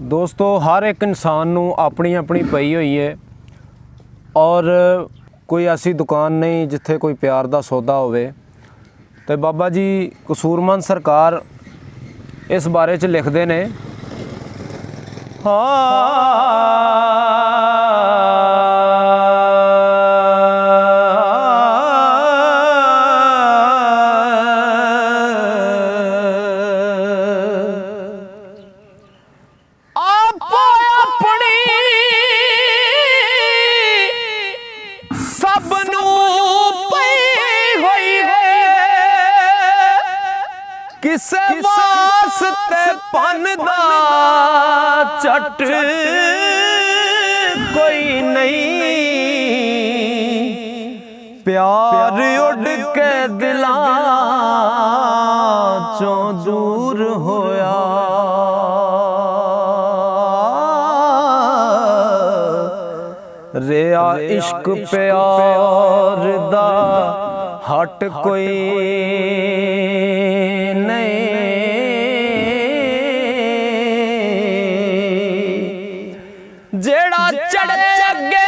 दोस्तों हर एक इंसान नू अपनी अपनी पई हुई है और कोई ऐसी दुकान नहीं जिथे कोई प्यार दा सौदा होवे। तो बाबा जी कसूरमंद सरकार इस बारे च लिखते ने किसे वास्ते पन दा चट कोई नहीं, प्यार उड़ के दिलां चों दूर होया। रिया इश्क प्यार दा हट कोई जेड़ा चढ़े अगे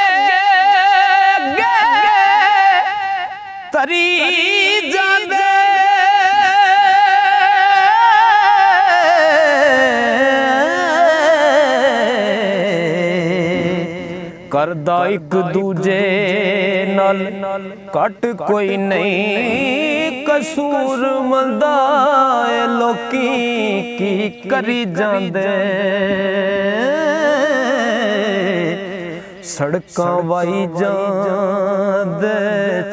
तरी जांदे करदा एक दूजे नाल कट कोई नहीं। कसूर मंदा लोकी की करी जांदे सड़कां वाई जांदे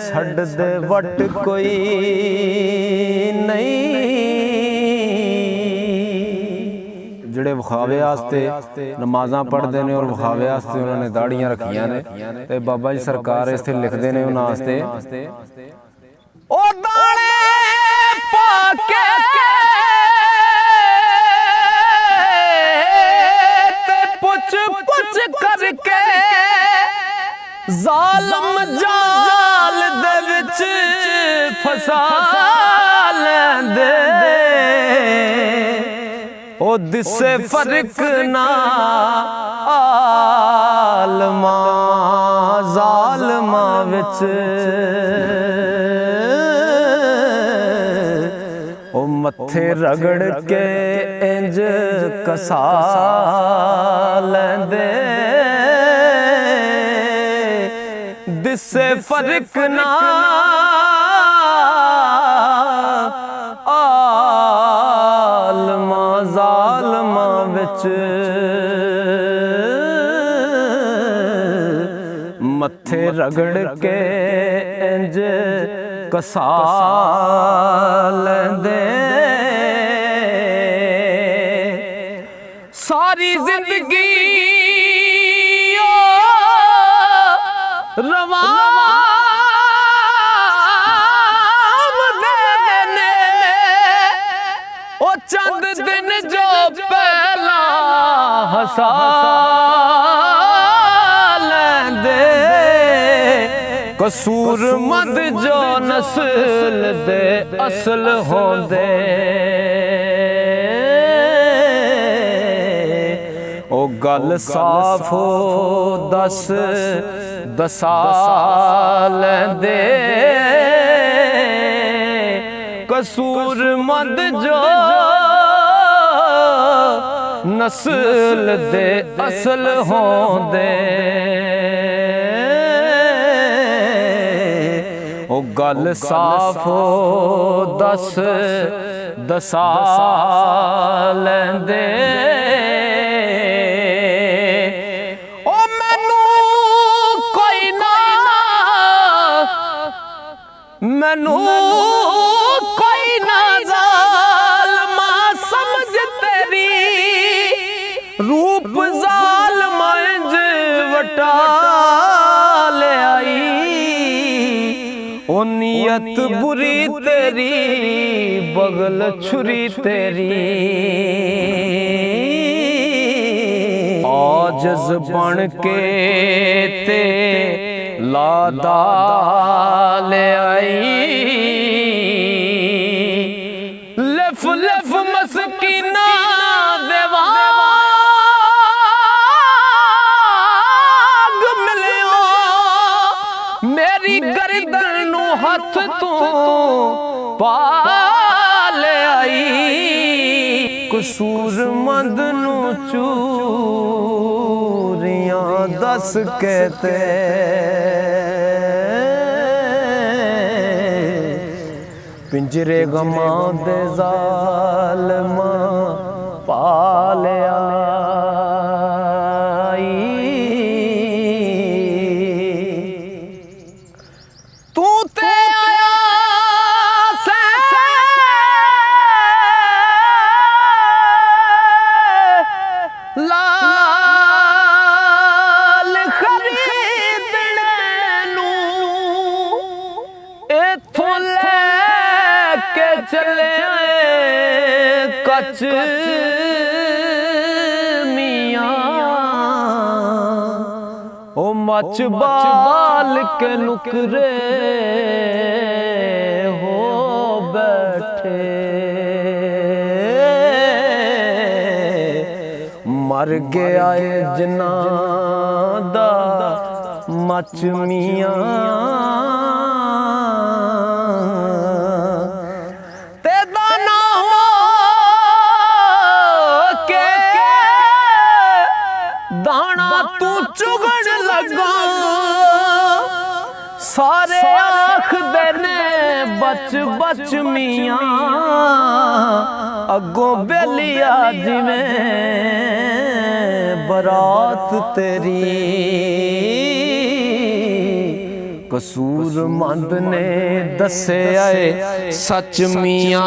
छड़ दे वट कोई नहीं। ਜਿਹੜੇ ਵਿਖਾਵੇ ਵਾਸਤੇ ਨਮਾਜ਼ਾਂ ਪੜ੍ਹਦੇ ਨੇ ਔਰ ਵਿਖਾਵੇ ਵਾਸਤੇ ਉਹਨਾਂ ਨੇ ਦਾੜੀਆਂ ਰੱਖੀਆਂ ਨੇ ਤੇ ਬਾਬਾ ਜੀ ਸਰਕਾਰ ਇੱਥੇ ਲਿਖਦੇ ਨੇ ਉਹਨਾਂ ਵਾਸਤੇ ਉਹ ਦਾਣੇ ਪਾ ਕੇ ਤੇ ਪੁੱਛ ਪੁੱਛ ਕਰਕੇ ਜ਼ਾਲਮ ਜਾਲ ਦੇ ਵਿੱਚ ਫਸਾ ਲੈਂਦੇ ओ दिसे फर्क ना आलमा जालमा विच ओ मथे रगड़ के इंज कसा लैंदे दिसे फर्क ना ਜ਼ਾਲਮਾਂ ਵਿੱਚ ਮੱਥੇ ਰਗੜ ਕੇ ਇੰਜ ਕਸਾ ਲੈਂਦੇ ਸਾਰੀ ਜ਼ਿੰਦਗੀ ਰਵਾ चंद दिन जो पहला हसा लेंदे कसूर मंद जो नस्ल दे असल होंदे ओ गल साफ हो दस दसा लेंदे कसूर मंद जो नस्ल दे असल होंदे ओ गल साफ दस दसा लैंदे ओ मैनू कोई ना मैनू रूप जालम इंज वटा ले आई ओ नियत बुरी तेरी बगल छुरी तेरी आजज बन के ते लादा ले आई लिफ लिफ मस्कीना देवा पाल आई कसूरमंद नू चूरियां दस कहते पिंजरे गमां दे ज़ालिमा पाल आई तू ते आया से लाल खरीदने नू इत्थों के चले कच मियां ओ मच बाल के नुकरे हो बैठे मर गया जना दा मच मियां तू चुगण लगा सारे आखदे ने बच बच मियां अगों बेलिया जिवें बरात तेरी कसूरमंद ने दसे आए सच मियां